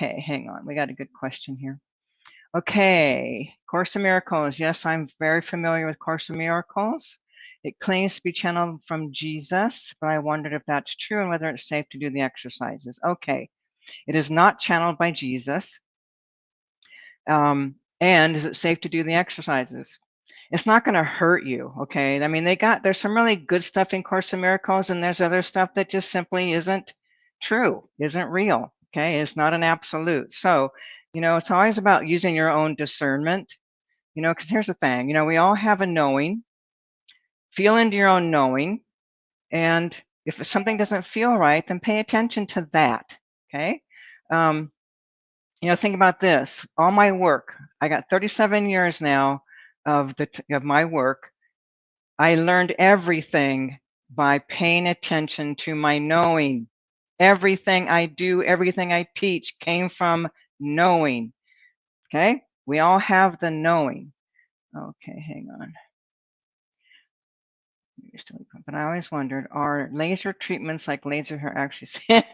Okay, hang on. We got a good question here. Okay, Course in Miracles. Yes, I'm very familiar with Course in Miracles. It claims to be channeled from Jesus, but I wondered if that's true and whether it's safe to do the exercises. Okay, it is not channeled by Jesus. And is it safe to do the exercises? It's not going to hurt you, okay? I mean, there's some really good stuff in Course in Miracles, and there's other stuff that just simply isn't true, isn't real, okay? It's not an absolute. So, it's always about using your own discernment, because here's the thing, we all have a knowing. Feel into your own knowing, and if something doesn't feel right, then pay attention to that, okay? Think about this. All my work, I got 37 years now of my work. I learned everything by paying attention to my knowing. Everything I do, everything I teach came from knowing. Okay? We all have the knowing. Okay, hang on. But I always wondered, are laser treatments like laser hair actually?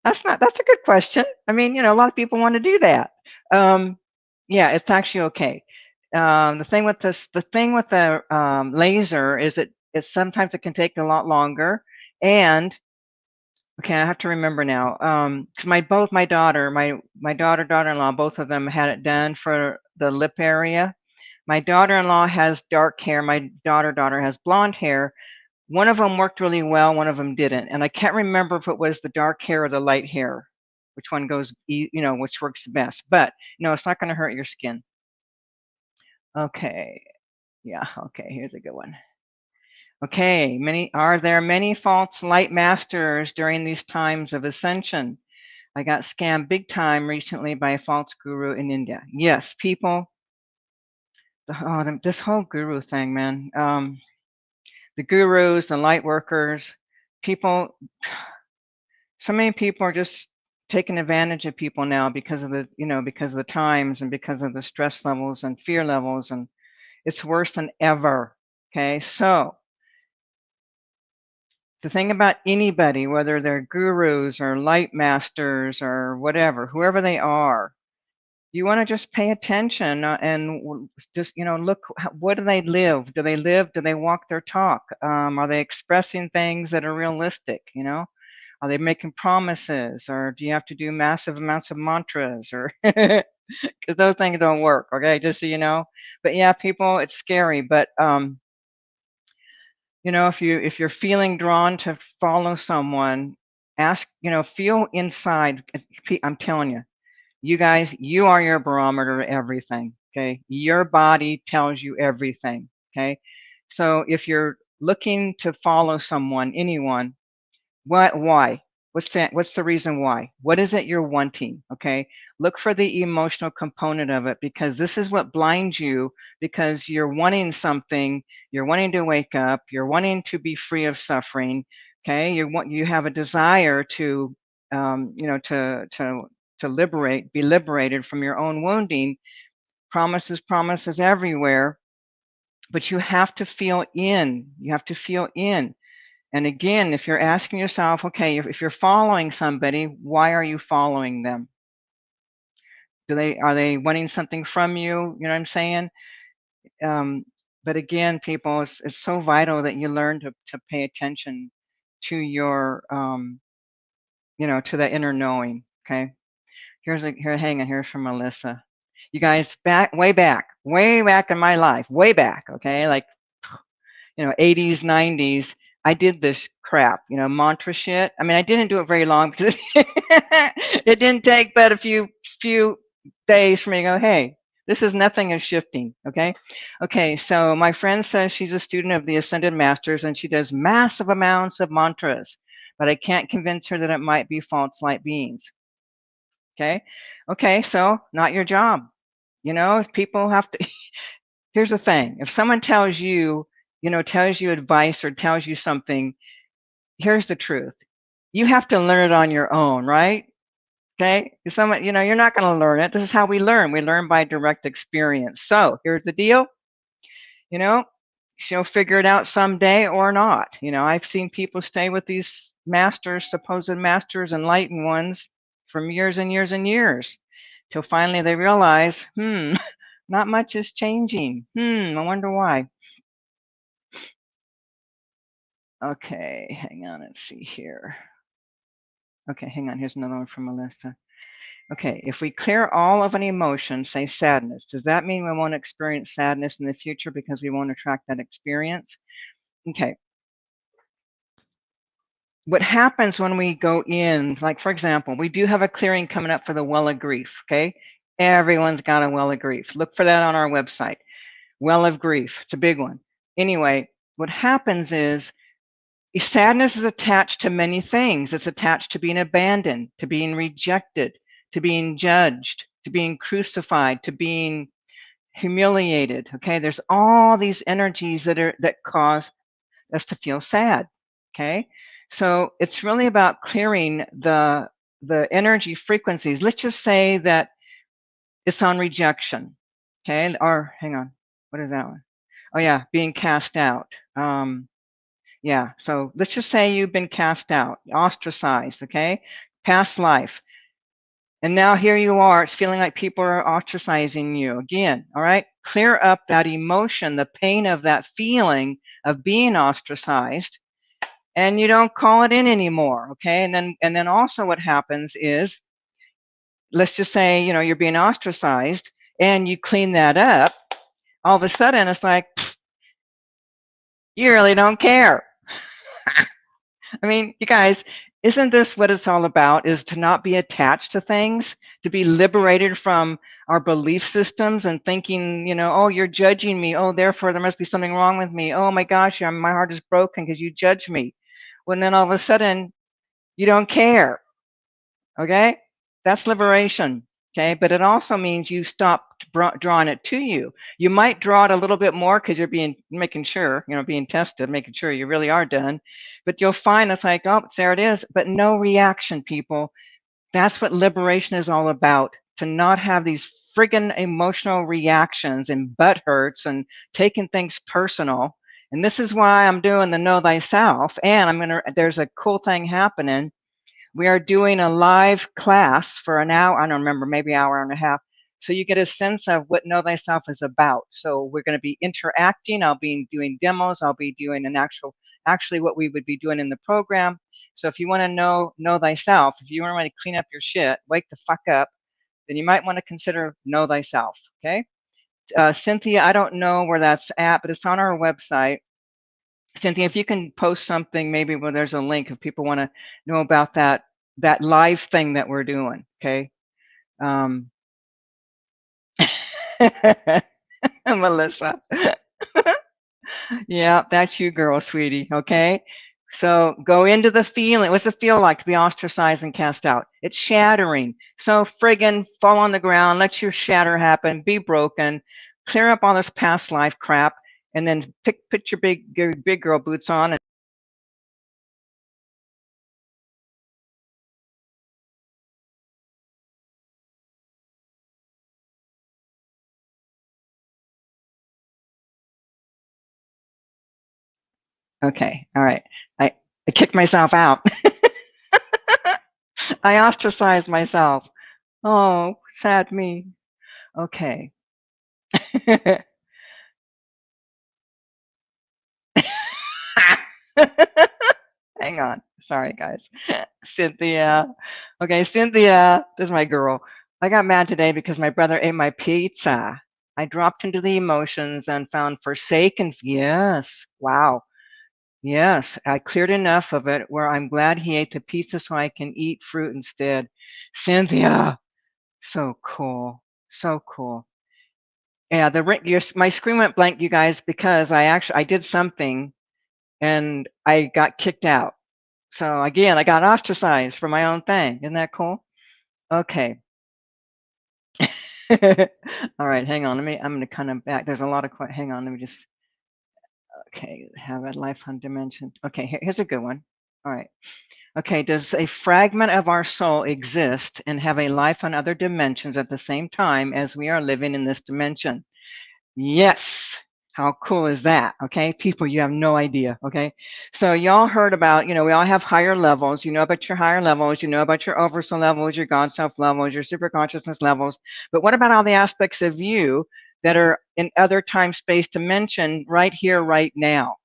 That's a good question. I mean, a lot of people want to do that. Yeah, it's actually okay. The thing with the laser is it sometimes it can take a lot longer. And okay, I have to remember now. Because both my daughter-in-law, both of them had it done for the lip area. My daughter-in-law has dark hair. My daughter has blonde hair. One of them worked really well, one of them didn't. And I can't remember if it was the dark hair or the light hair, which one goes, which works the best. But no, it's not going to hurt your skin. Okay. Yeah. Okay. Here's a good one. Okay. Are there many false light masters during these times of ascension? I got scammed big time recently by a false guru in India. Yes, people. This whole guru thing, man. The gurus, the light workers, people. So many people are just taking advantage of people now because of the times and because of the stress levels and fear levels, and it's worse than ever. Okay, so the thing about anybody, whether they're gurus or light masters or whatever, whoever they are, you want to just pay attention and just look, what do they live? Do they walk their talk? Are they expressing things that are realistic? Are they making promises, or do you have to do massive amounts of mantras, or because those things don't work? Okay, just so you know. But yeah, people, it's scary. But if you're feeling drawn to follow someone, ask. Feel inside. I'm telling you, you guys, you are your barometer of everything. Okay, your body tells you everything. Okay, so if you're looking to follow someone, anyone. Why? What's the reason why? What is it you're wanting? Okay. Look for the emotional component of it, because this is what blinds you, because you're wanting something, you're wanting to wake up, you're wanting to be free of suffering. Okay. You have a desire to, to be liberated from your own wounding. Promises everywhere, but you have to feel in. You have to feel in. And again, if you're asking yourself, okay, if you're following somebody, why are you following them? Are they wanting something from you? You know what I'm saying? But again, people, it's so vital that you learn to pay attention to your, to that inner knowing. Okay. Hang on. Here's from Melissa. You guys, way back in my life, way back. Okay, like 80s, 90s. I did this crap, mantra shit. I mean, I didn't do it very long because it didn't take but a few days for me to go, hey, nothing is shifting. Okay. So my friend says she's a student of the Ascended Masters and she does massive amounts of mantras, but I can't convince her that it might be false light beings. Okay. So not your job. People have to. Here's the thing: if someone tells you advice or tells you something, here's the truth. You have to learn it on your own, right? Okay. Someone, you're not going to learn it. This is how we learn. We learn by direct experience. So here's the deal. she'll figure it out someday or not. You know, I've seen people stay with these masters, supposed masters, enlightened ones, from years and years and years, till finally they realize, not much is changing. I wonder why. Okay, hang on, let's see here. Okay, hang on, here's another one from Melissa. Okay, if we clear all of an emotion, say sadness, does that mean we won't experience sadness in the future because we won't attract that experience? Okay. What happens when we go in, like for example, we do have a clearing coming up for the well of grief, okay? Everyone's got a well of grief. Look for that on our website. Well of grief, it's a big one. Anyway, what happens is sadness is attached to many things. It's attached to being abandoned, to being rejected, to being judged, to being crucified, to being humiliated. Okay, there's all these energies that cause us to feel sad. Okay, so it's really about clearing the energy frequencies. Let's just say that it's on rejection. Okay, or hang on, what is that one? Oh yeah, being cast out. Yeah, so let's just say you've been cast out, ostracized, okay? Past life. And now here you are, it's feeling like people are ostracizing you again, all right? Clear up that emotion, the pain of that feeling of being ostracized, and you don't call it in anymore, okay? And then also what happens is, let's just say, you know, you're being ostracized and you clean that up, all of a sudden it's like, you really don't care. I mean, you guys, isn't this what it's all about, is to not be attached to things, to be liberated from our belief systems and thinking, you know, oh, you're judging me. Oh, therefore there must be something wrong with me. Oh my gosh, my heart is broken because you judge me. When then all of a sudden you don't care. Okay, that's liberation. Okay, but it also means you stop drawing it to you. You might draw it a little bit more because you're making sure, you know, being tested, making sure you really are done. But you'll find it's like, oh, there it is, but no reaction, people. That's what liberation is all about, to not have these friggin' emotional reactions and butt hurts and taking things personal. And this is why I'm doing the Know Thyself. And there's a cool thing happening. We are doing a live class for an hour, I don't remember, maybe an hour and a half. So you get a sense of what Know Thyself is about. So we're going to be interacting. I'll be doing demos. I'll be doing actually what we would be doing in the program. So if you want to know thyself, if you want to really clean up your shit, wake the fuck up, then you might want to consider Know Thyself. Okay. Cynthia, I don't know where that's at, but it's on our website. Cynthia, if you can post something maybe where there's a link if people want to know about that live thing that we're doing, okay? Melissa. Yeah, that's you, girl, sweetie, okay? So go into the feeling. What's it feel like to be ostracized and cast out? It's shattering. So friggin' fall on the ground, let your shatter happen, be broken, clear up all this past life crap, and then put your big girl boots on. Okay, all right. I kicked myself out. I ostracized myself. Oh, sad me. Okay. Hang on. Sorry, guys. Cynthia. Okay, Cynthia, this is my girl. I got mad today because my brother ate my pizza. I dropped into the emotions and found forsaken. Yes. Wow. Yes, I cleared enough of it where I'm glad he ate the pizza so I can eat fruit instead. Cynthia, so cool. So cool. Yeah, my screen went blank, you guys, because I did something and I got kicked out. So again, I got ostracized for my own thing. Isn't that cool? Okay. All right, hang on. I'm going to kind of back. There's a lot of, hang on. Let me just, okay, have a life on dimension. Okay, here's a good one. All right. Okay, does a fragment of our soul exist and have a life on other dimensions at the same time as we are living in this dimension? Yes. How cool is that? Okay, people, you have no idea. Okay, so y'all heard about, we all have higher levels. You know about your higher levels, you know about your oversoul levels, your God self levels, your super consciousness levels. But what about all the aspects of you that are in other time space dimension right here, right now?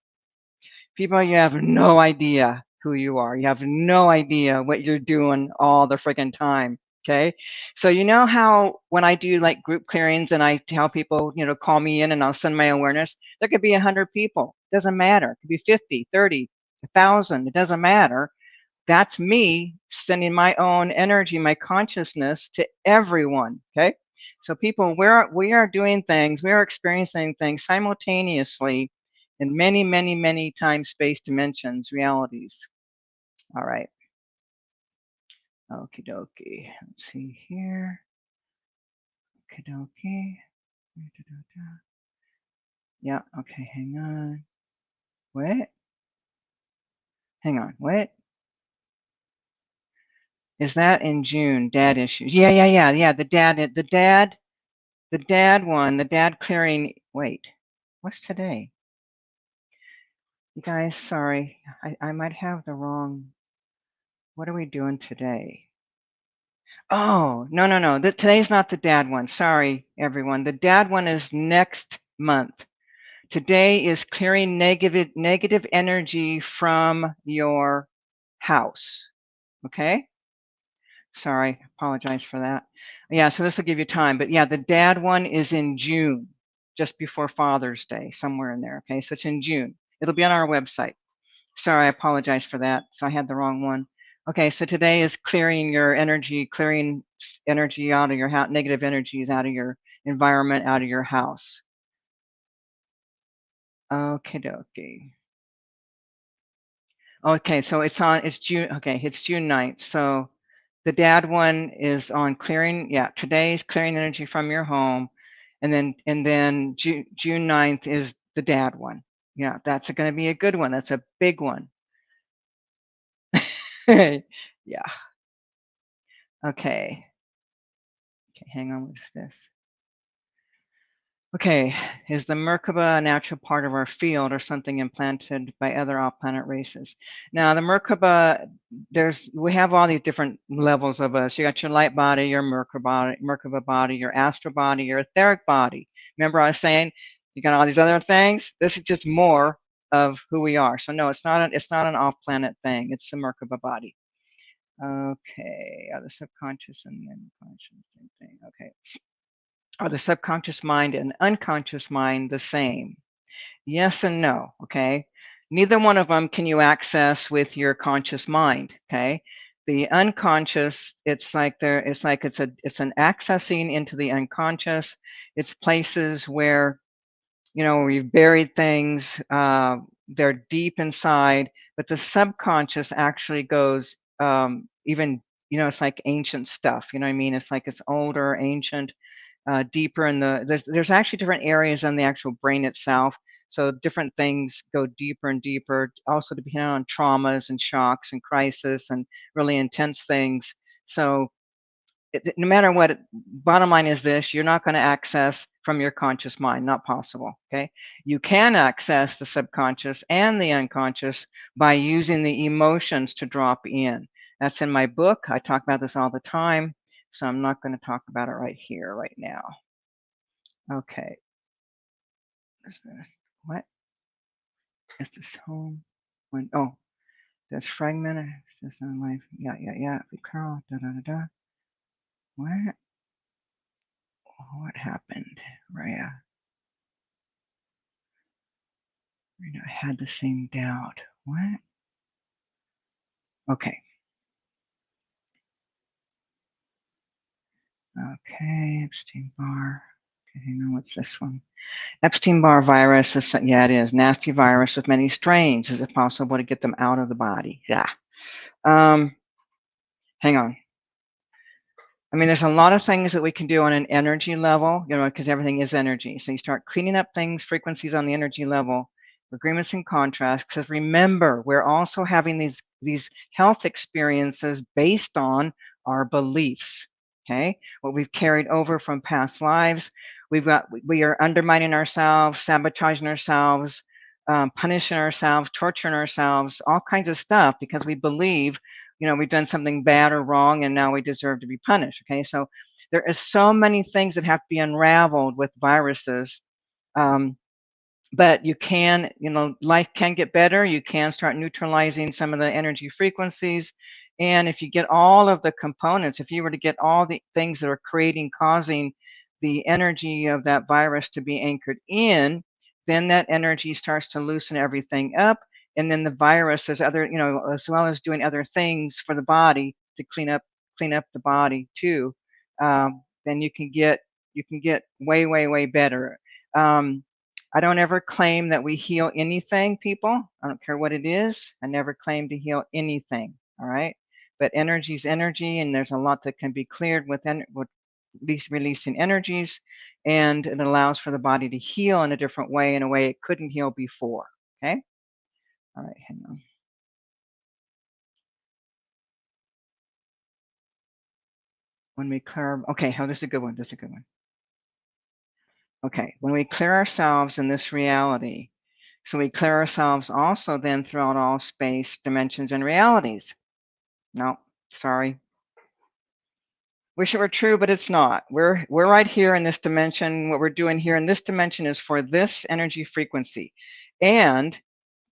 People, you have no idea who you are. You have no idea what you're doing all the friggin' time. Okay. So you know how when I do like group clearings and I tell people, call me in and I'll send my awareness, there could be 100 people. Doesn't matter. It could be 50, 30, 1,000. It doesn't matter. That's me sending my own energy, my consciousness to everyone. Okay. So people, we are doing things, we are experiencing things simultaneously in many, many, many time, space, dimensions, realities. All right. Okie dokie. Let's see here. Okie dokie. Yeah. Okay. Hang on. What? Hang on. What? Is that in June? Dad issues. Yeah. The dad one. The dad clearing. Wait. What's today? You guys, sorry. I might have the wrong. What are we doing today? Oh, no. Today's not the dad one. Sorry, everyone. The dad one is next month. Today is clearing negative energy from your house. Okay? Sorry, apologize for that. Yeah, so this will give you time. But yeah, the dad one is in June, just before Father's Day, somewhere in there. Okay, so it's in June. It'll be on our website. Sorry, I apologize for that. So I had the wrong one. Okay, so today is clearing your energy, clearing energy out of your house, negative energies out of your environment, out of your house. Okay, dokie. Okay, so it's June. Okay, it's June 9th. So the dad one is on clearing. Yeah, today's clearing energy from your home, and then June 9th is the dad one. Yeah, that's going to be a good one. That's a big one. Yeah. Okay. Okay, hang on. What's this? Okay, is the Merkaba a natural part of our field or something implanted by other off-planet races? Now, the Merkaba, we have all these different levels of us. You got your light body, your Merkaba body, your astral body, your etheric body. Remember I was saying you got all these other things? This is just more of who we are. So no, it's not an off-planet thing. It's the Merkaba body. Okay, the subconscious and the unconscious, same thing. Okay. Are the subconscious mind and unconscious mind the same? Yes and no, okay? Neither one of them can you access with your conscious mind, okay? The unconscious, it's an accessing into the unconscious. It's places where, we've buried things, they're deep inside, but the subconscious actually goes even, it's like ancient stuff, you know what I mean? It's like it's older, ancient, deeper in there's actually different areas on the actual brain itself. So different things go deeper and deeper, also depending on traumas and shocks and crisis and really intense things. So no matter what, bottom line is this: you're not going to access from your conscious mind, not possible. Okay, you can access the subconscious and the unconscious by using the emotions to drop in. That's in my book. I talk about this all the time, so I'm not going to talk about it right here, right now. Okay. What is this home? When there's fragmented. It's not life. Yeah. Carl. What? What happened? Rhea. I had the same doubt. What? Okay. Okay. Epstein Barr. Okay, hang on. What's this one? Epstein Barr virus. Yeah, it is. Nasty virus with many strains. Is it possible to get them out of the body? Yeah. Hang on. I mean, there's a lot of things that we can do on an energy level, because everything is energy. So you start cleaning up things, frequencies on the energy level, agreements and contrasts. Because remember, we're also having these health experiences based on our beliefs. Okay, what we've carried over from past lives. We are undermining ourselves, sabotaging ourselves, punishing ourselves, torturing ourselves, all kinds of stuff because we believe, we've done something bad or wrong and now we deserve to be punished. Okay, so there is so many things that have to be unraveled with viruses. But you can, life can get better. You can start neutralizing some of the energy frequencies. And if you get all of the components, if you were to get all the things that are causing the energy of that virus to be anchored in, then that energy starts to loosen everything up. And then the virus, there's other, as well as doing other things for the body to clean up the body too. Then you can get way, way, way better. I don't ever claim that we heal anything, people. I don't care what it is. I never claim to heal anything. All right. But energy is energy, and there's a lot that can be cleared with these releasing energies, and it allows for the body to heal in a different way, in a way it couldn't heal before. Okay. All right. Hang on. When we clear, okay. Oh, this is a good one. This is a good one. Okay. When we clear ourselves in this reality, so we clear ourselves also then throughout all space, dimensions, and realities. No, sorry. Wish it were true, but it's not. We're right here in this dimension. What we're doing here in this dimension is for this energy frequency. And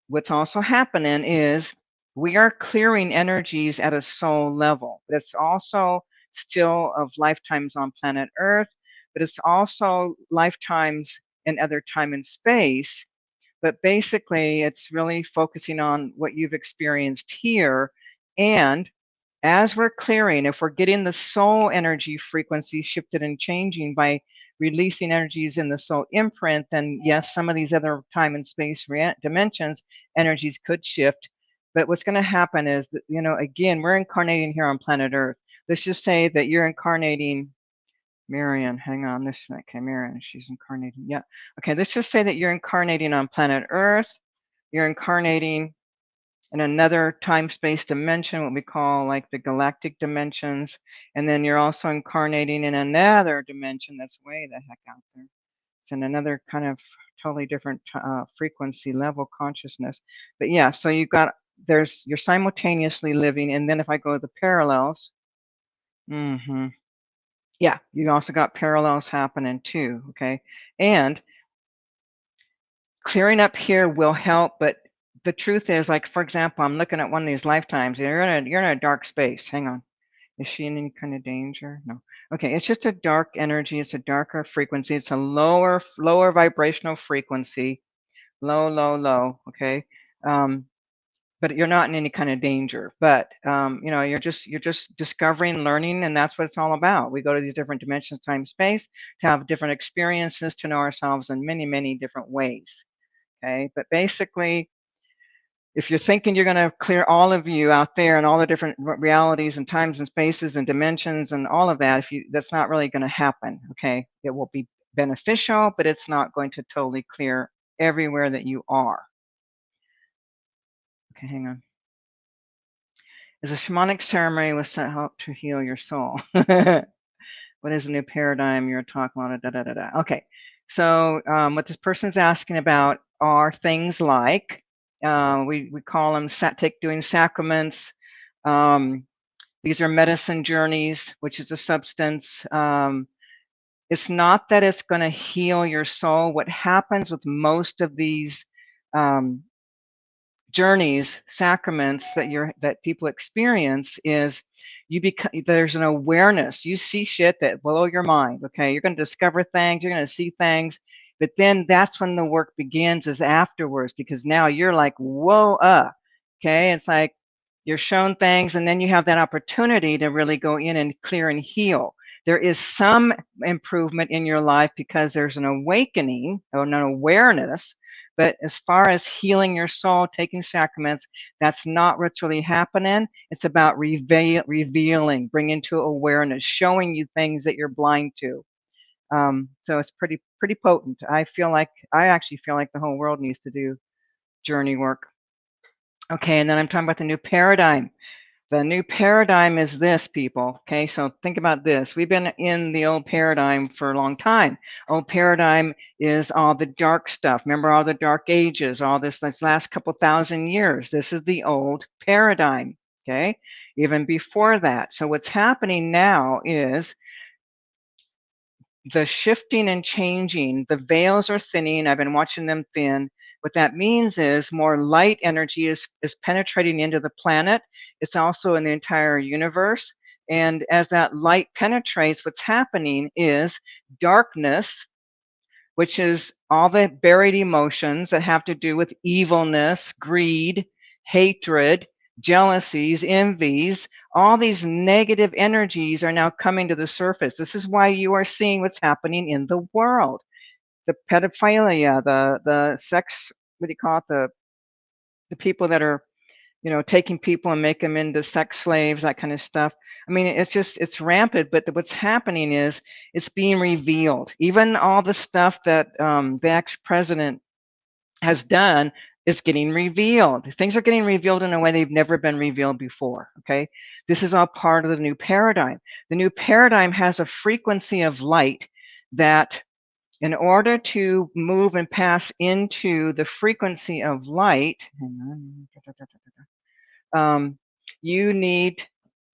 what's also happening is we are clearing energies at a soul level. But it's also still of lifetimes on planet Earth, but it's also lifetimes in other time and space. But basically, it's really focusing on what you've experienced here. And as we're clearing, if we're getting the soul energy frequency shifted and changing by releasing energies in the soul imprint, then yes, some of these other time and space dimensions, energies could shift. But what's going to happen is that, again, we're incarnating here on planet Earth. Let's just say that you're incarnating. Marion, hang on. Okay, Marion, she's incarnating. Yeah. Okay, let's just say that you're incarnating on planet Earth. You're incarnating in another time-space dimension, what we call like the galactic dimensions. And then you're also incarnating in another dimension that's way the heck out there. It's in another kind of totally different frequency level consciousness. But yeah, so you're simultaneously living. And then if I go to the parallels, yeah, you also got parallels happening too, okay? And clearing up here will help, but the truth is, like, for example, I'm looking at one of these lifetimes. You're in a dark space. Hang on. Is she in any kind of danger? No. Okay, it's just a dark energy. It's a darker frequency. It's a lower vibrational frequency. Low, okay? But you're not in any kind of danger. But you're just discovering, learning, and that's what it's all about. We go to these different dimensions, time, space, to have different experiences, to know ourselves in many, many different ways. Okay, but basically, if you're thinking you're going to clear all of you out there and all the different realities and times and spaces and dimensions and all of that, that's not really going to happen. Okay, it will be beneficial, but it's not going to totally clear everywhere that you are. Okay, hang on. Is a shamanic ceremony was set help to heal your soul? What is a new paradigm you're talking about? Da, da, da, da. Okay, so what this person's asking about are things like, we call them doing sacraments. These are medicine journeys, which is a substance. It's not that it's going to heal your soul. What happens with most of these journeys, sacraments that people experience is there's an awareness. You see shit that blow your mind. Okay, you're going to discover things, you're going to see things, but then that's when the work begins, is afterwards, because now you're like, whoa, okay, it's like you're shown things, and then you have that opportunity to really go in and clear and heal. There is some improvement in your life because there's an awakening or an awareness. But as far as healing your soul, taking sacraments, that's not what's really happening. It's about revealing, bringing to awareness, showing you things that you're blind to. So it's pretty potent. I actually feel like the whole world needs to do journey work. Okay, and then I'm talking about the new paradigm. The new paradigm is this, people. Okay, so think about this. We've been in the old paradigm for a long time. Old paradigm is all the dark stuff. Remember all the dark ages, all this last couple thousand years. This is the old paradigm. Okay, even before that. So what's happening now is the shifting and changing. The veils are thinning. I've been watching them thin. What that means is more light energy is penetrating into the planet. It's also in the entire universe. And as that light penetrates, what's happening is darkness, which is all the buried emotions that have to do with evilness, greed, hatred, jealousies, envies, all these negative energies are now coming to the surface. This is why you are seeing what's happening in the world. The pedophilia, the sex, what do you call it? The people that are, you know, taking people and make them into sex slaves, that kind of stuff. I mean, it's rampant, but what's happening is it's being revealed. Even all the stuff that the ex-president has done is getting revealed. Things are getting revealed in a way they've never been revealed before, okay? This is all part of the new paradigm. The new paradigm has a frequency of light that in order to move and pass into the frequency of light, you need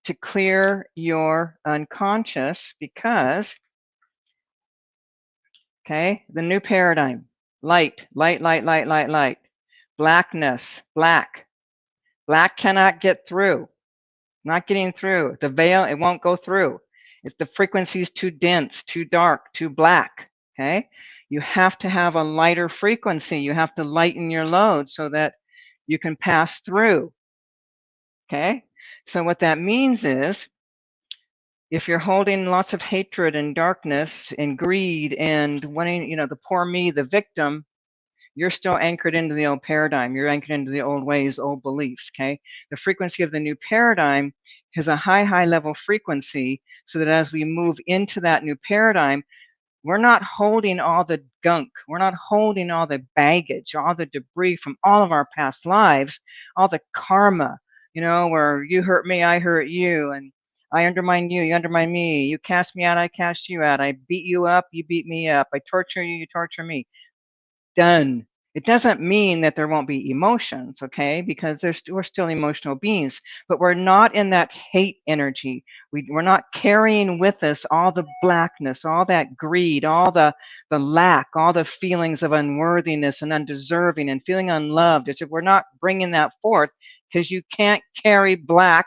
to clear your unconscious because, okay, the new paradigm, light, light, light, light, light, light, blackness, black cannot get through, not getting through. The veil, it won't go through. It's the frequency is too dense, too dark, too black, okay? You have to have a lighter frequency. You have to lighten your load so that you can pass through, okay? So what that means is if you're holding lots of hatred and darkness and greed and wanting, you know, the poor me, the victim, you're still anchored into the old paradigm. You're anchored into the old ways, old beliefs, okay? The frequency of the new paradigm has a high, high level frequency so that as we move into that new paradigm, we're not holding all the gunk. We're not holding all the baggage, all the debris from all of our past lives, all the karma, you know, where you hurt me, I hurt you, and I undermine you, you undermine me. You cast me out, I cast you out. I beat you up, you beat me up. I torture you, you torture me. Done. It doesn't mean that there won't be emotions, okay? Because we're still emotional beings, but we're not in that hate energy. We're not carrying with us all the blackness, all that greed, all the lack, all the feelings of unworthiness and undeserving and feeling unloved. It's if we're not bringing that forth because you can't carry black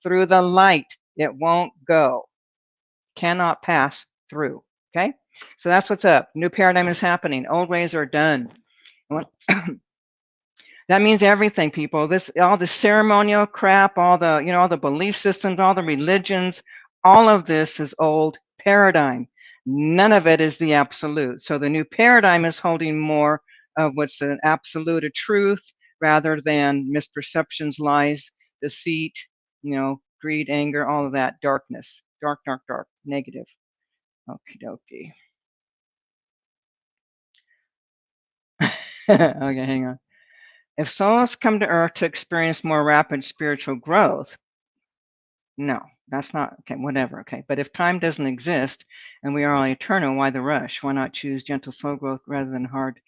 through the light. It won't go. Cannot pass through, okay? So that's what's up. New paradigm is happening. Old ways are done. That means everything, people. This, all the ceremonial crap, all the, you know, all the belief systems, all the religions, all of this is old paradigm. None of it is the absolute. So the new paradigm is holding more of what's an absolute, a truth, rather than misperceptions, lies, deceit, you know, greed, anger, all of that, darkness, dark, dark, dark, negative. Okie dokie. Okay, hang on. If souls come to Earth to experience more rapid spiritual growth, no, that's not, okay, whatever, okay. But if time doesn't exist and we are all eternal, why the rush? Why not choose gentle soul growth rather than hard?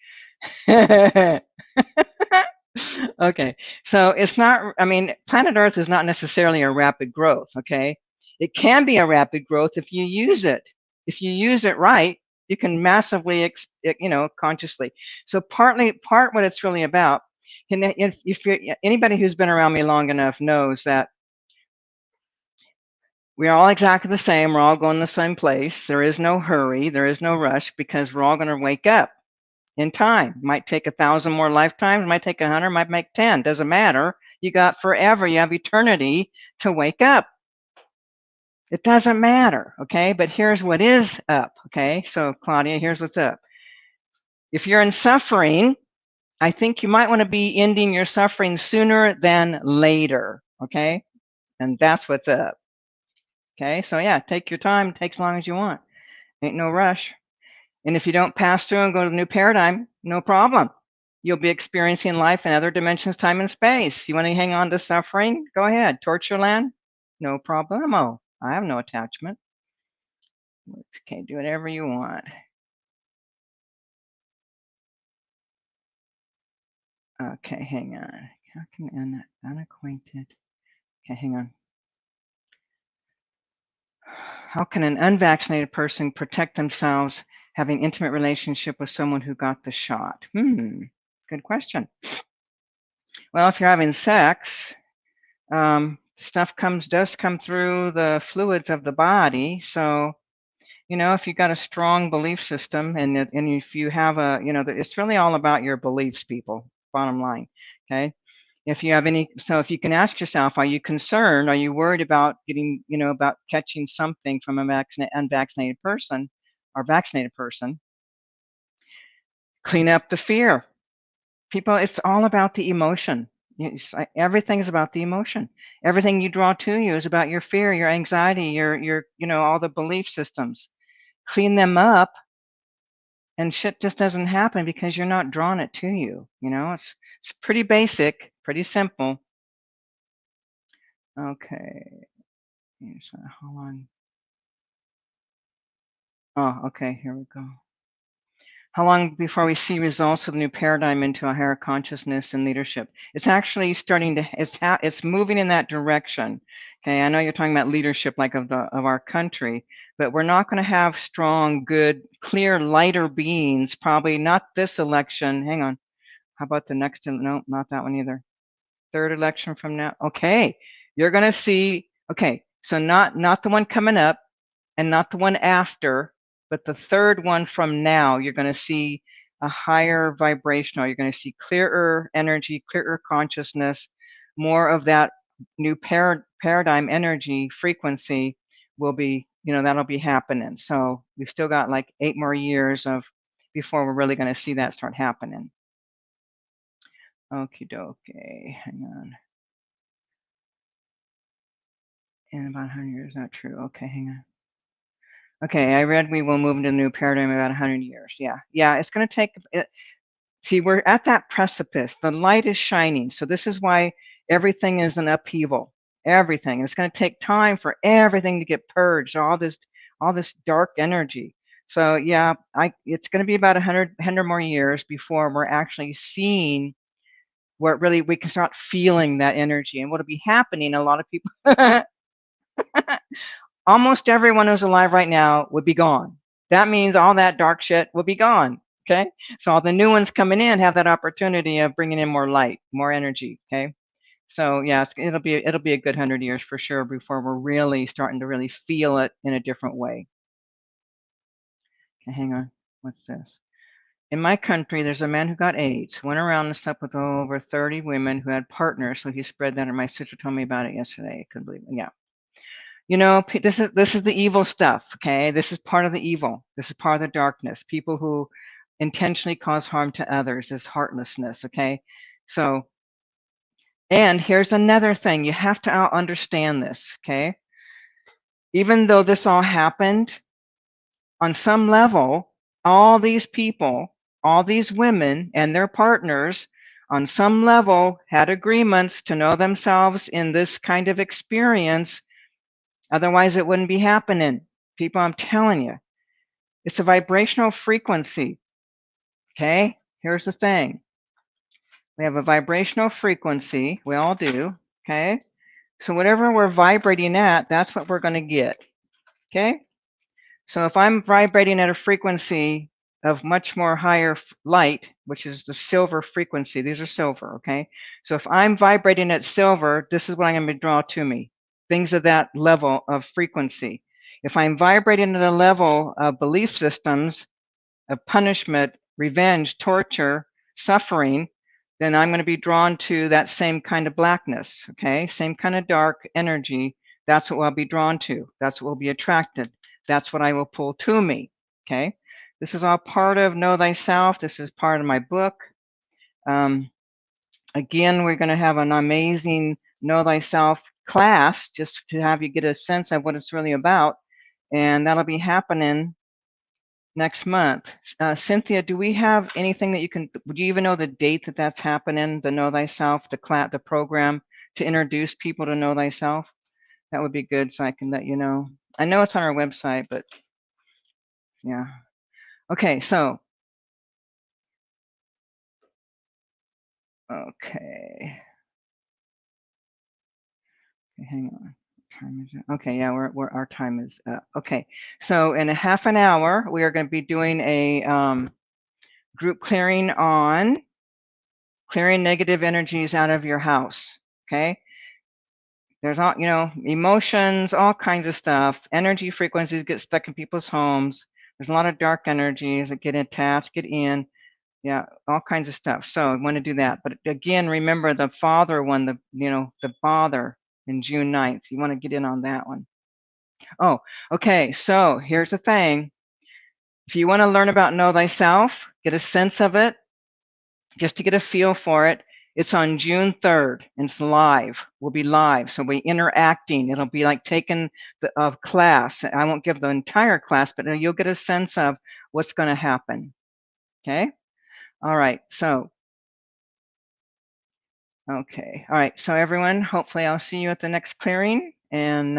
Okay, so it's not, I mean, planet Earth is not necessarily a rapid growth, okay? It can be a rapid growth if you use it. If you use it right, you can massively, you know, consciously. So part what it's really about, and if you're, anybody who's been around me long enough knows that we're all exactly the same. We're all going the same place. There is no hurry. There is no rush because we're all going to wake up in time. Might take 1,000 more lifetimes. Might take 100. Might make 10. Doesn't matter. You got forever. You have eternity to wake up. It doesn't matter. Okay. But here's what is up. Okay. So Claudia, here's what's up. If you're in suffering, I think you might want to be ending your suffering sooner than later. Okay. And that's what's up. Okay. So yeah, take your time. Take as long as you want. Ain't no rush. And if you don't pass through and go to the new paradigm, no problem. You'll be experiencing life in other dimensions, time and space. You want to hang on to suffering? Go ahead. Torture land? No problemo. I have no attachment. Okay, do whatever you want. Okay, hang on. How can an unacquainted? Okay, hang on. How can an unvaccinated person protect themselves having intimate relationship with someone who got the shot? Good question. Well, if you're having sex, stuff does come through the fluids of the body. So, you know, if you got a strong belief system, and if you have a, you know, it's really all about your beliefs, people. Bottom line, okay. If you have any, so if you can ask yourself, are you concerned? Are you worried about getting, you know, about catching something from a unvaccinated person or vaccinated person? Clean up the fear. People, it's all about the emotion. Everything's about the emotion. Everything you draw to you is about your fear, your anxiety, your, you know, all the belief systems. Clean them up, and shit just doesn't happen because you're not drawing it to you. You know, it's pretty basic, pretty simple. Okay. So hold on. Oh, okay. Here we go. How long before we see results of the new paradigm into a higher consciousness and leadership? It's actually starting to. It's moving in that direction. Okay, I know you're talking about leadership, like of our country, but we're not going to have strong, good, clear, lighter beings. Probably not this election. Hang on. How about the next? No, not that one either. Third election from now. Okay, you're going to see. Okay, so not the one coming up, and not the one after, but the third one from now. You're going to see a higher vibrational. You're going to see clearer energy, clearer consciousness, more of that new paradigm energy frequency will be, you know, that'll be happening. So we've still got like 8 more years of before we're really going to see that start happening. Okie dokie, hang on. In about 100 years, not true. Okay, hang on. Okay, I read we will move into a new paradigm in about 100 years. Yeah, it's going to take. See, we're at that precipice. The light is shining. So this is why everything is an upheaval. Everything. It's going to take time for everything to get purged. All this dark energy. So yeah, it's going to be about 100 more years before we're actually seeing where really we can start feeling that energy. And what'll be happening, a lot of people, almost everyone who's alive right now would be gone. That means all that dark shit will be gone. Okay, so all the new ones coming in have that opportunity of bringing in more light, more energy. Okay, so yeah, it'll be a good 100 years for sure before we're really starting to really feel it in a different way. Okay, hang on. What's this? In my country, there's a man who got AIDS, went around and slept with over 30 women who had partners. So he spread that, and my sister told me about it yesterday. I couldn't believe it. Yeah. You know, this is the evil stuff. Okay, this is part of the evil. This is part of the darkness. People who intentionally cause harm to others is heartlessness. Okay, so, and here's another thing, you have to understand this. Okay, even though this all happened, on some level, all these people, all these women and their partners, on some level, had agreements to know themselves in this kind of experience. Otherwise, it wouldn't be happening. People, I'm telling you, it's a vibrational frequency. Okay, here's the thing. We have a vibrational frequency. We all do. Okay, so whatever we're vibrating at, that's what we're going to get. Okay, so if I'm vibrating at a frequency of much more higher light, which is the silver frequency, these are silver. Okay, so if I'm vibrating at silver, this is what I'm going to draw to me. Things of that level of frequency. If I'm vibrating at a level of belief systems, of punishment, revenge, torture, suffering, then I'm going to be drawn to that same kind of blackness, okay? Same kind of dark energy. That's what I'll be drawn to. That's what will be attracted. That's what I will pull to me, okay? This is all part of Know Thyself. This is part of my book. Again, we're going to have an amazing Know Thyself class just to have you get a sense of what it's really about. And that'll be happening next month. Cynthia, do we have anything that you can, do you even know the date that that's happening, the Know Thyself, the program to introduce people to Know Thyself? That would be good so I can let you know. I know it's on our website, but yeah. Okay, so. Okay. Hang on. What time is it? Okay, yeah, our time is up. Okay, so in a half an hour, we are going to be doing a group clearing on clearing negative energies out of your house. Okay, there's all, you know, emotions, all kinds of stuff. Energy frequencies get stuck in people's homes. There's a lot of dark energies that get attached, get in. Yeah, all kinds of stuff. So I want to do that. But again, remember the father one, the bother in June 9th. You want to get in on that one. Oh, okay. So here's the thing. If you want to learn about Know Thyself, get a sense of it, just to get a feel for it, it's on June 3rd. And it's live. We'll be live. So we'll be interacting. It'll be like taking the class. I won't give the entire class, but you'll get a sense of what's going to happen. Okay. All right. So, okay. All right. So everyone, hopefully I'll see you at the next clearing. And